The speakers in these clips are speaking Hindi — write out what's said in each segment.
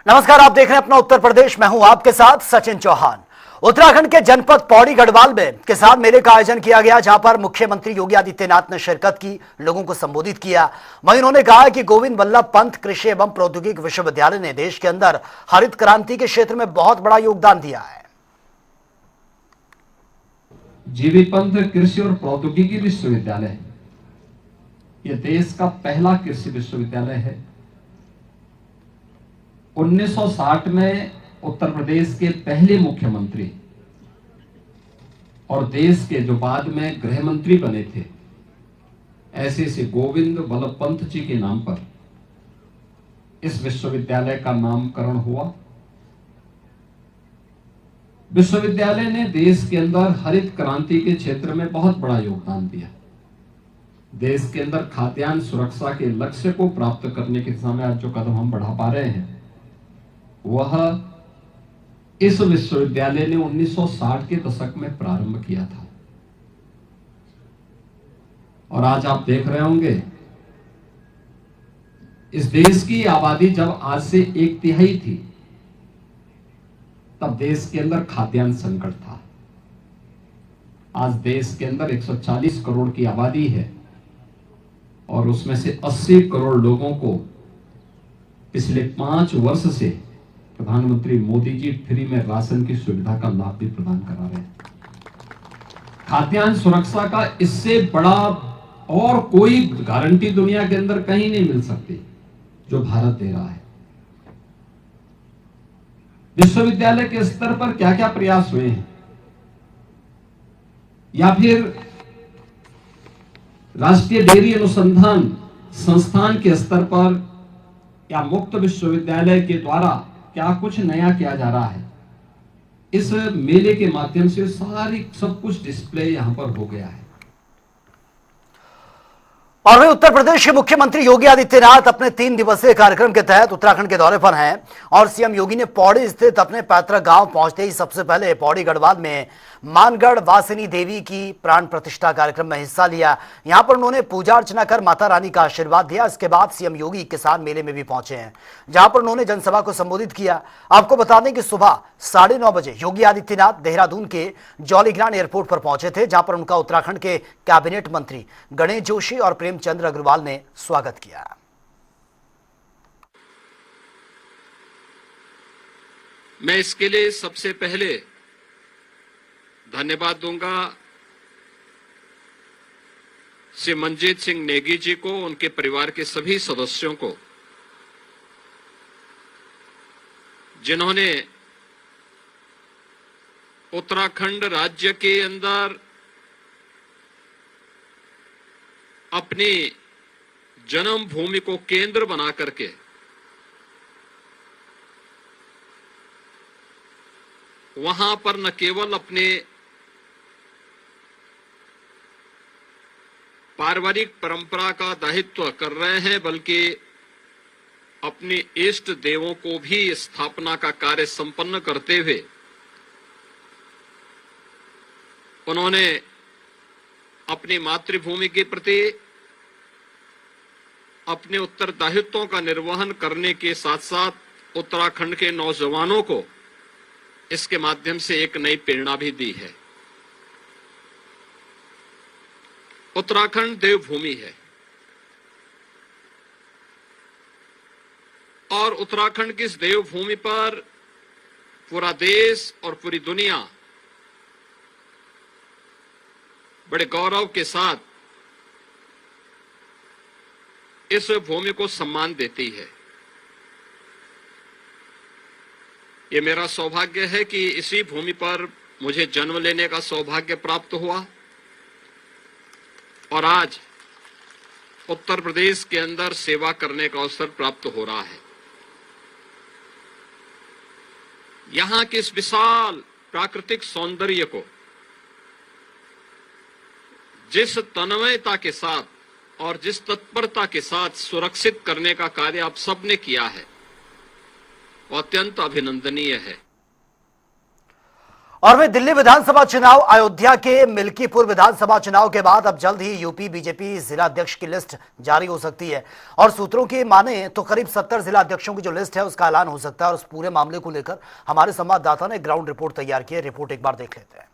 नमस्कार, आप देख रहे हैं अपना उत्तर प्रदेश। मैं हूं आपके साथ सचिन चौहान। उत्तराखंड के जनपद पौड़ी गढ़वाल में किसान मेले का आयोजन किया गया, जहां पर मुख्यमंत्री योगी आदित्यनाथ ने शिरकत की, लोगों को संबोधित किया। वहीं उन्होंने कहा कि गोविंद वल्लभ पंत कृषि एवं प्रौद्योगिकी विश्वविद्यालय ने देश के अंदर हरित क्रांति के क्षेत्र में बहुत बड़ा योगदान दिया है। जीवी पंत कृषि और प्रौद्योगिकी विश्वविद्यालय यह देश का पहला कृषि विश्वविद्यालय है। 1960 में उत्तर प्रदेश के पहले मुख्यमंत्री और देश के जो बाद में गृह मंत्री बने थे, ऐसे से गोविंद वल्लभ पंत जी के नाम पर इस विश्वविद्यालय का नामकरण हुआ। विश्वविद्यालय ने देश के अंदर हरित क्रांति के क्षेत्र में बहुत बड़ा योगदान दिया। देश के अंदर खाद्यान्न सुरक्षा के लक्ष्य को प्राप्त करने की दिशा में आज जो कदम हम बढ़ा पा रहे हैं, वह इस विश्वविद्यालय ने 1960 के दशक में प्रारंभ किया था। और आज आप देख रहे होंगे, इस देश की आबादी जब आज से 1/3 थी, तब देश के अंदर खाद्यान्न संकट था। आज देश के अंदर 140 करोड़ की आबादी है और उसमें से 80 करोड़ लोगों को पिछले 5 वर्ष से प्रधानमंत्री मोदी जी फ्री में राशन की सुविधा का लाभ भी प्रदान करा रहे हैं। खाद्यान्न सुरक्षा का इससे बड़ा और कोई गारंटी दुनिया के अंदर कहीं नहीं मिल सकती जो भारत दे रहा है। विश्वविद्यालय के स्तर पर क्या क्या प्रयास हुए हैं, या फिर राष्ट्रीय डेयरी अनुसंधान संस्थान के स्तर पर या मुक्त विश्वविद्यालय के द्वारा क्या कुछ नया किया जा रहा है, इस मेले के माध्यम से सब कुछ डिस्प्ले यहां पर हो गया है। और वही उत्तर प्रदेश के मुख्यमंत्री योगी आदित्यनाथ अपने 3 दिवसीय कार्यक्रम के तहत उत्तराखंड के दौरे पर हैं और सीएम योगी ने पौड़ी स्थित अपने पैतृक गांव पहुंचते ही सबसे पहले पौड़ी गढ़वाल में मानगढ़ वासिनी देवी की प्राण प्रतिष्ठा कार्यक्रम में हिस्सा लिया। यहां पर उन्होंने पूजा अर्चना कर माता रानी का आशीर्वाद दिया। इसके बाद सीएम योगी किसान मेले में भी पहुंचे हैं, जहां पर उन्होंने जनसभा को संबोधित किया। आपको बता दें कि सुबह 9:30 बजे योगी आदित्यनाथ देहरादून के जौलीग्रांट एयरपोर्ट पर पहुंचे थे, जहां पर उनका उत्तराखंड के कैबिनेट मंत्री गणेश जोशी और प्रेमचंद्र अग्रवाल ने स्वागत किया। मैं इसके लिए सबसे पहले धन्यवाद दूंगा श्री मंजीत सिंह नेगी जी को, उनके परिवार के सभी सदस्यों को, जिन्होंने उत्तराखंड राज्य के अंदर अपनी जन्मभूमि को केंद्र बना करके वहां पर न केवल अपने पारिवारिक परंपरा का दायित्व कर रहे हैं, बल्कि अपने इष्ट देवों को भी स्थापना का कार्य संपन्न करते हुए उन्होंने अपनी मातृभूमि के प्रति अपने उत्तरदायित्वों का निर्वहन करने के साथ साथ उत्तराखंड के नौजवानों को इसके माध्यम से एक नई प्रेरणा भी दी है। उत्तराखंड देवभूमि है और उत्तराखंड की इस देवभूमि पर पूरा देश और पूरी दुनिया बड़े गौरव के साथ इस भूमि को सम्मान देती है। ये मेरा सौभाग्य है कि इसी भूमि पर मुझे जन्म लेने का सौभाग्य प्राप्त हुआ और आज उत्तर प्रदेश के अंदर सेवा करने का अवसर प्राप्त हो रहा है। यहां के इस विशाल प्राकृतिक सौंदर्य को जिस तन्मयता के साथ और जिस तत्परता के साथ सुरक्षित करने का कार्य आप सबने किया है, वो अत्यंत अभिनंदनीय है। और वे दिल्ली विधानसभा चुनाव, अयोध्या के मिल्कीपुर विधानसभा चुनाव के बाद अब जल्द ही यूपी बीजेपी जिला अध्यक्ष की लिस्ट जारी हो सकती है और सूत्रों की माने तो करीब 70 जिला अध्यक्षों की जो लिस्ट है उसका ऐलान हो सकता है। और उस पूरे मामले को लेकर हमारे संवाददाता ने ग्राउंड रिपोर्ट तैयार की है। रिपोर्ट एक बार देख लेते हैं।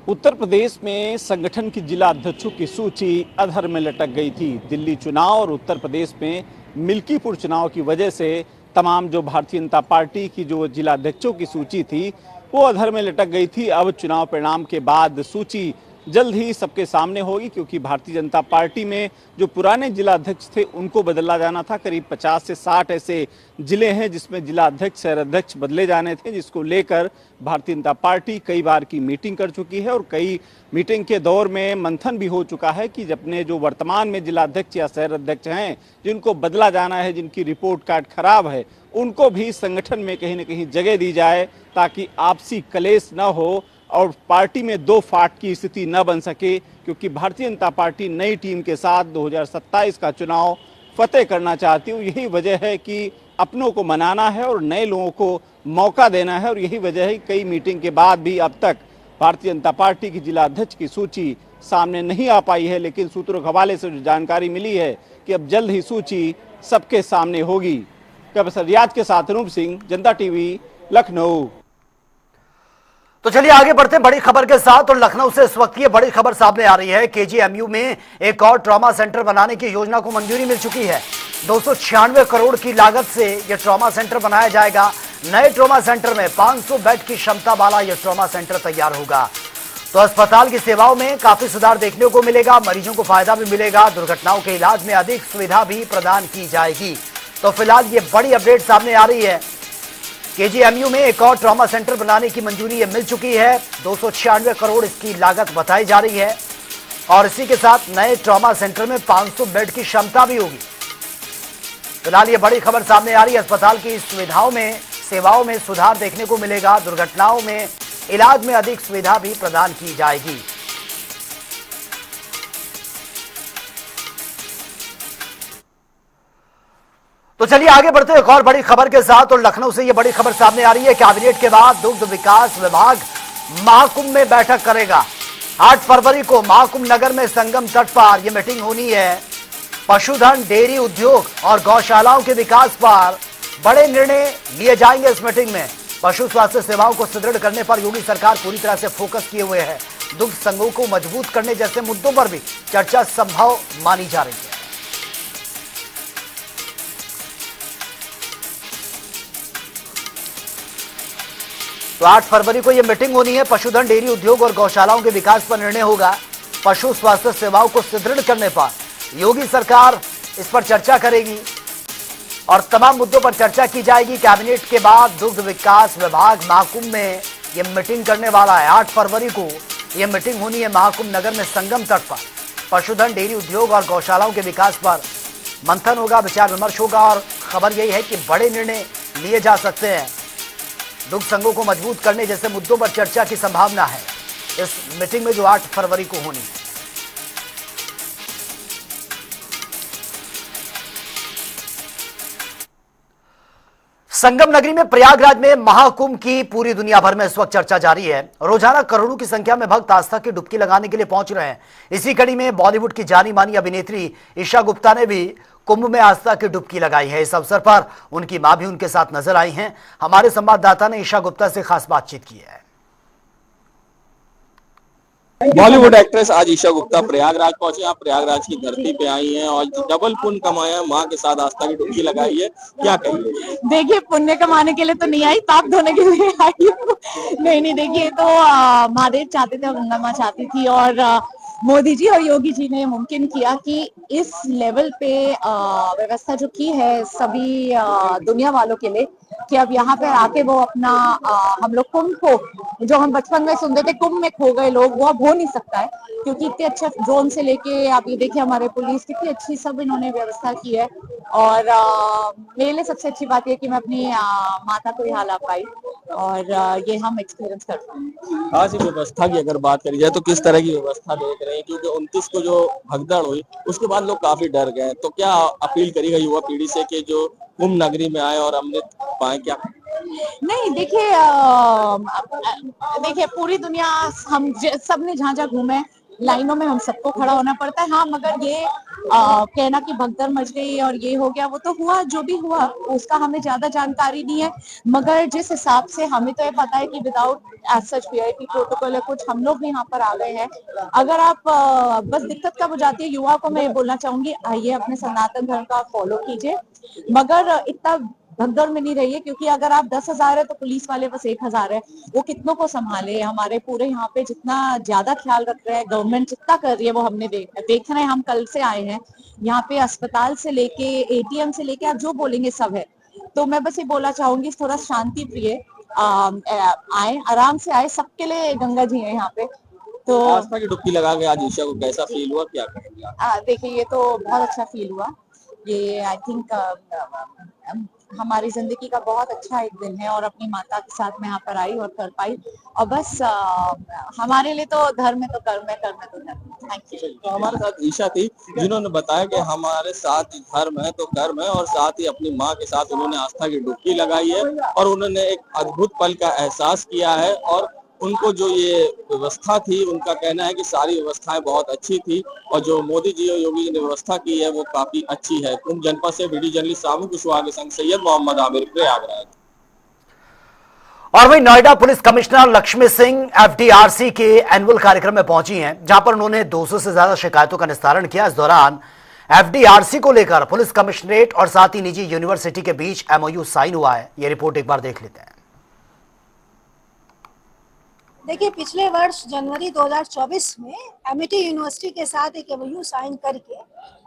उत्तर प्रदेश में संगठन की जिला अध्यक्षों की सूची अधर में लटक गई थी। दिल्ली चुनाव और उत्तर प्रदेश में मिल्कीपुर चुनाव की वजह से तमाम जो भारतीय जनता पार्टी की जो जिला अध्यक्षों की सूची थी वो अधर में लटक गई थी। अब चुनाव परिणाम के बाद सूची जल्द ही सबके सामने होगी, क्योंकि भारतीय जनता पार्टी में जो पुराने जिला अध्यक्ष थे उनको बदला जाना था। करीब 50 से 60 ऐसे जिले हैं जिसमें जिला अध्यक्ष, शहर अध्यक्ष बदले जाने थे, जिसको लेकर भारतीय जनता पार्टी कई बार की मीटिंग कर चुकी है और कई मीटिंग के दौर में मंथन भी हो चुका है कि अपने जो वर्तमान में जिला अध्यक्ष या शहर अध्यक्ष हैं जिनको बदला जाना है, जिनकी रिपोर्ट कार्ड खराब है, उनको भी संगठन में कहीं ना कहीं जगह दी जाए ताकि आपसी कलेश न हो और पार्टी में दो फाट की स्थिति न बन सके। क्योंकि भारतीय जनता पार्टी नई टीम के साथ 2027 का चुनाव फतेह करना चाहती है। यही वजह है कि अपनों को मनाना है और नए लोगों को मौका देना है और यही वजह है कई मीटिंग के बाद भी अब तक भारतीय जनता पार्टी की जिला अध्यक्ष की सूची सामने नहीं आ पाई है। लेकिन सूत्रों के हवाले से जो जानकारी मिली है कि अब जल्द ही सूची सबके सामने होगी। कैमरा रियाज के साथ अनूप सिंह, जनता टीवी, लखनऊ। तो चलिए आगे बढ़ते हैं बड़ी खबर के साथ। और लखनऊ से इस वक्त ये बड़ी खबर सामने आ रही है। केजीएमयू में एक और ट्रॉमा सेंटर बनाने की योजना को मंजूरी मिल चुकी है। 296 करोड़ की लागत से यह ट्रॉमा सेंटर बनाया जाएगा। नए ट्रॉमा सेंटर में 500 बेड की क्षमता वाला यह ट्रॉमा सेंटर तैयार होगा। तो अस्पताल की सेवाओं में काफी सुधार देखने को मिलेगा, मरीजों को फायदा भी मिलेगा, दुर्घटनाओं के इलाज में अधिक सुविधा भी प्रदान की जाएगी। तो फिलहाल ये बड़ी अपडेट सामने आ रही है। केजीएमयू में एक और ट्रॉमा सेंटर बनाने की मंजूरी ये मिल चुकी है। 296 करोड़ इसकी लागत बताई जा रही है और इसी के साथ नए ट्रॉमा सेंटर में 500 बेड की क्षमता भी होगी। फिलहाल ये बड़ी खबर सामने आ रही है। अस्पताल की सुविधाओं में, सेवाओं में सुधार देखने को मिलेगा, दुर्घटनाओं में इलाज में अधिक सुविधा भी प्रदान की जाएगी। तो चलिए आगे बढ़ते हैं एक और बड़ी खबर के साथ। और लखनऊ से यह बड़ी खबर सामने आ रही है। कैबिनेट के बाद दुग्ध विकास विभाग महाकुंभ में बैठक करेगा। 8 फरवरी को महाकुंभ नगर में संगम तट पर यह मीटिंग होनी है। पशुधन, डेयरी उद्योग और गौशालाओं के विकास पर बड़े निर्णय लिए जाएंगे इस मीटिंग में। पशु स्वास्थ्य सेवाओं को सुदृढ़ करने पर योगी सरकार पूरी तरह से फोकस किए हुए है। दुग्ध संघों को मजबूत करने जैसे मुद्दों पर भी चर्चा संभव मानी जा रही है। तो 8 फरवरी को यह मीटिंग होनी है। पशुधन, डेयरी उद्योग और गौशालाओं के विकास पर निर्णय होगा। पशु स्वास्थ्य सेवाओं को सुदृढ़ करने पर योगी सरकार इस पर चर्चा करेगी और तमाम मुद्दों पर चर्चा की जाएगी। कैबिनेट के बाद दुग्ध विकास विभाग महाकुंभ में यह मीटिंग करने वाला है। 8 फरवरी को यह मीटिंग होनी है महाकुंभ नगर में संगम तट पर। पशुधन, डेयरी उद्योग और गौशालाओं के विकास पर मंथन होगा, विचार विमर्श होगा और खबर यही है कि बड़े निर्णय लिए जा सकते हैं। दुग्ध संघों को मजबूत करने जैसे मुद्दों पर चर्चा की संभावना है इस मीटिंग में जो 8 फरवरी को होनी है। संगम नगरी में प्रयागराज में महाकुंभ की पूरी दुनिया भर में इस वक्त चर्चा जारी है। रोजाना करोड़ों की संख्या में भक्त आस्था की डुबकी लगाने के लिए पहुंच रहे हैं। इसी कड़ी में बॉलीवुड की जानी मानी अभिनेत्री ईशा गुप्ता ने भी कुंभ में आस्था की डुबकी लगाई है। इस अवसर पर उनकी मां भी उनके साथ नजर आई हैं। हमारे संवाददाता ने ईशा गुप्ता से खास बातचीत की है। बॉलीवुड एक्ट्रेस आज ईशा गुप्ता प्रयागराज पहुंचे। आप प्रयागराज की धरती पे आई हैं और डबल पुण्य कमाया, माँ के साथ आस्था की डुबकी लगाई है, क्या कहिए? देखिए, पुण्य कमाने के लिए तो नहीं आई, पाप धोने के लिए आई हूँ। नहीं, देखिए तो महादेव चाहते थे और गंगा माँ चाहती थी और मोदी जी और योगी जी ने मुमकिन किया कि इस लेवल पे व्यवस्था जो की है सभी दुनिया वालों के लिए कि अब यहाँ पे आके वो अपना हम लोग कुंभ को, जो हम बचपन में सुनते थे कुंभ में खो गए लोग, वो अब हो नहीं सकता है। क्योंकि इतने अच्छे ड्रोन से लेके आप ये देखिए हमारे पुलिस कितनी अच्छी सब इन्होंने व्यवस्था की है। और मेरे लिए सबसे अच्छी बात ये कि मैं अपनी माता को यहाँ ला पाई और ये हम एक्सपीरियंस करते हैं। आज व्यवस्था की अगर बात करी जाए तो किस तरह की व्यवस्था देख रहे हैं? क्योंकि 29 को जो भगदड़ हुई उसके बाद लोग काफी डर गए, तो क्या अपील करेगा युवा पीढ़ी से कि जो कुंभ नगरी में आए और अमृत पाए? क्या नहीं देखिए, देखिए पूरी दुनिया, हम सबने जहाँ जहाँ घूमे, लाइनों में हम सबको खड़ा होना पड़ता है। हाँ, मगर ये कहना कि भगदड़ मच गई और ये हो गया, वो तो हुआ, जो भी हुआ उसका हमें ज्यादा जानकारी नहीं है। मगर जिस हिसाब से हमें तो ये पता है कि without as such VIP protocol है कुछ, हम लोग भी यहाँ पर आ गए हैं। अगर आप बस दिक्कत कब हो जाती है, युवा को मैं ये बोलना चाहूंगी, आइए अपने सनातन धर्म का फॉलो कीजिए, मगर इतना भगदड़ में नहीं रहिए, क्योंकि अगर आप 10,000 है तो पुलिस वाले बस 1,000 है, वो कितनों को संभाले। हमारे पूरे यहाँ पे जितना ज्यादा ख्याल रख रहे हैं गवर्नमेंट, जितना कर रही है वो हमने देख रहे हैं। हम कल से आए हैं यहाँ पे, अस्पताल से लेके एटीएम से लेके आप जो बोलेंगे सब है। तो मैं बस ये बोलना चाहूंगी, थोड़ा शांति प्रिय आए, आराम से आए, सबके लिए गंगा जी है यहाँ पे। तो आस्था की डुबकी लगा के आज ईशा को कैसा फील हुआ, क्या कहेंगे आप? देखिए, ये तो बहुत अच्छा फील हुआ। ये आई थिंक हमारी जिंदगी का बहुत अच्छा एक दिन है, और अपनी माता के साथ मैं यहाँ पर आई और कर पाई। और बस हमारे लिए तो धर्म है तो कर्म है, कर्म है तो धर्म। Thank you. तो हमारे साथ ईशा थी, जिन्होंने बताया कि हमारे साथ धर्म है तो कर्म है, और साथ ही अपनी माँ के साथ उन्होंने आस्था की डुबकी लगाई है और उन्होंने एक अद्भुत पल का एहसास किया है। और उनको जो ये व्यवस्था थी, उनका कहना है कि सारी व्यवस्थाएं बहुत अच्छी थी, और जो मोदी जी और योगी जी ने व्यवस्था की है वो काफी अच्छी है। कुंभ जनपद से वीडियो जर्नलिस्ट सामू कुशवाहा के संग सैयद मोहम्मद आमिर, प्रयागराज। और वहीं नोएडा पुलिस कमिश्नर लक्ष्मी सिंह एफडीआरसी के एनुअल कार्यक्रम में पहुंची हैं, जहां पर उन्होंने 200 से ज्यादा शिकायतों का निस्तारण किया। इस दौरान एफडीआरसी को लेकर पुलिस कमिश्नरेट और साथ ही निजी यूनिवर्सिटी के बीच एमओयू साइन हुआ है। यह रिपोर्ट एक बार देख लेते हैं। देखिए, पिछले वर्ष जनवरी 2024 में एमिटी यूनिवर्सिटी के साथ एक एमओयू साइन करके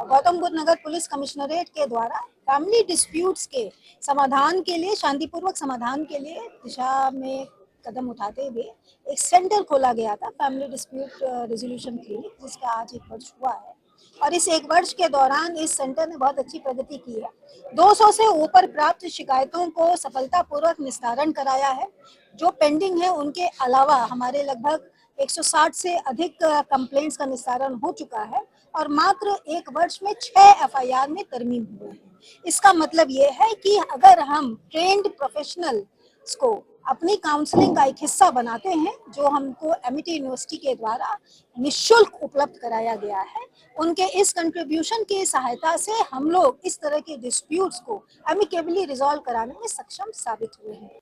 गौतम बुद्ध नगर पुलिस कमिश्नरेट के द्वारा फैमिली डिस्प्यूट्स के समाधान के लिए, शांतिपूर्वक समाधान के लिए दिशा में कदम उठाते हुए एक सेंटर खोला गया था, फैमिली डिस्प्यूट रेजोल्यूशन क्लिनिक, जिसका आज 1 वर्ष हुआ है। और इस 1 वर्ष के दौरान इस सेंटर ने बहुत अच्छी प्रगति की है। 200 से ऊपर प्राप्त शिकायतों को सफलतापूर्वक निस्तारण कराया है। जो पेंडिंग है उनके अलावा हमारे लगभग 160 से अधिक कंप्लेंट्स का निस्तारण हो चुका है, और मात्र 1 वर्ष में 6 एफआईआर में तरमीम हुए हैं। इसका मतलब ये है कि अगर हम ट्रेंड प्रोफेशनल्स को अपनी काउंसलिंग का एक हिस्सा बनाते हैं, जो हमको एमिटी यूनिवर्सिटी के द्वारा निःशुल्क उपलब्ध कराया गया है, उनके इस कंट्रीब्यूशन की सहायता से हम लोग इस तरह के डिस्प्यूट्स को एमिकेबली रिजॉल्व कराने में सक्षम साबित हुए हैं।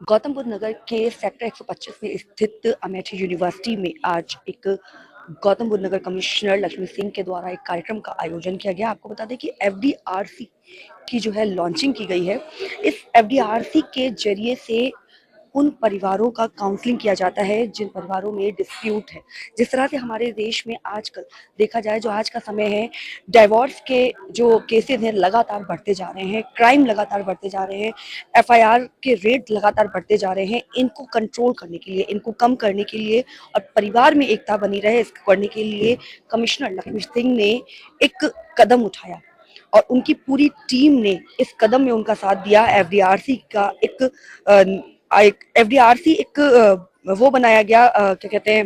गौतम बुद्ध नगर के सेक्टर 125 में स्थित अमेठी यूनिवर्सिटी में आज एक गौतम बुद्ध नगर कमिश्नर लक्ष्मी सिंह के द्वारा एक कार्यक्रम का आयोजन किया गया। आपको बता दें कि एफडीआरसी की जो है लॉन्चिंग की गई है। इस एफडीआरसी के जरिए से उन परिवारों का काउंसलिंग किया जाता है जिन परिवारों में डिस्प्यूट है। जिस तरह से हमारे देश में आजकल देखा जाए, जो आज का समय है, डाइवोर्स के जो केसेस हैं लगातार बढ़ते जा रहे हैं, क्राइम लगातार बढ़ते जा रहे हैं, एफआईआर के रेट लगातार बढ़ते जा रहे हैं। इनको कंट्रोल करने के लिए, इनको कम करने के लिए और परिवार में एकता बनी रहे, इसको करने के लिए कमिश्नर लक्ष्मी सिंह ने एक कदम उठाया और उनकी पूरी टीम ने इस कदम में उनका साथ दिया। एफडीआरसी का एक एफडीआरसी एक वो बनाया गया, क्या कहते हैं,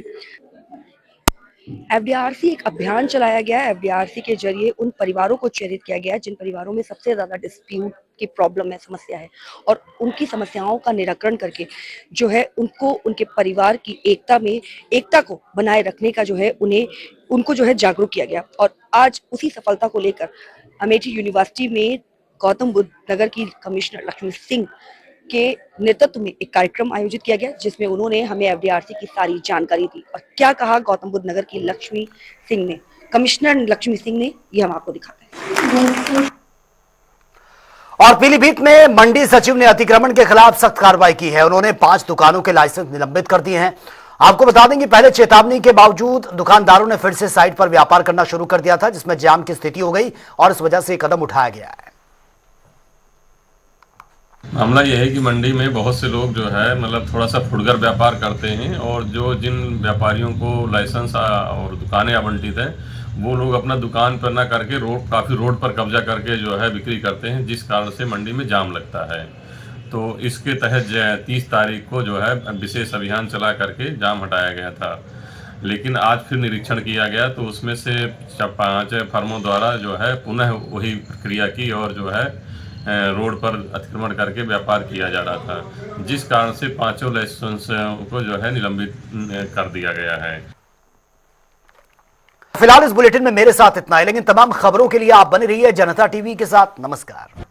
एफडीआरसी एक अभियान चलाया गया। एफडीआरसी के जरिए उन परिवारों को चयनित किया गया जिन परिवारों में सबसे ज्यादा डिस्प्यूट की प्रॉब्लम है, समस्या है, और उनकी समस्याओं का निराकरण करके जो है उनको उनके परिवार की एकता को बनाए रखने का जो है उनको जो है जागरूक किया गया। और आज उसी सफलता को लेकर अमेठी यूनिवर्सिटी में गौतम बुद्ध नगर की कमिश्नर लक्ष्मी सिंह के नेतृत्व में एक कार्यक्रम आयोजित किया गया, जिसमें उन्होंने हमें एफडीआरसी की सारी जानकारी दी। और क्या कहा गौतम बुद्ध नगर की लक्ष्मी सिंह ने, कमिश्नर लक्ष्मी सिंह ने, ये हम आपको दिखाते हैं। और पीलीभीत में मंडी सचिव ने अतिक्रमण के खिलाफ सख्त कार्रवाई की है। उन्होंने 5 दुकानों के लाइसेंस निलंबित कर दिए हैं। आपको बता दें कि पहले चेतावनी के बावजूद दुकानदारों ने फिर से साइट पर व्यापार करना शुरू कर दिया था, जिसमें जाम की स्थिति हो गई और इस वजह से कदम उठाया गया है। मामला यह है कि मंडी में बहुत से लोग जो है मतलब थोड़ा सा फुटकर व्यापार करते हैं, और जिन व्यापारियों को लाइसेंस और दुकानें आवंटित हैं वो लोग अपना दुकान पर ना करके काफ़ी रोड पर कब्जा करके जो है बिक्री करते हैं, जिस कारण से मंडी में जाम लगता है। तो इसके तहत 30 तारीख को जो है विशेष अभियान चला करके जाम हटाया गया था। लेकिन आज फिर निरीक्षण किया गया तो उसमें से 5 फर्मों द्वारा जो है पुनः वही प्रक्रिया की और जो है रोड पर अतिक्रमण करके व्यापार किया जा रहा था, जिस कारण से 5 लाइसेंस को जो है निलंबित कर दिया गया है। फिलहाल इस बुलेटिन में मेरे साथ इतना है, लेकिन तमाम खबरों के लिए आप बने रहिए जनता टीवी के साथ। नमस्कार।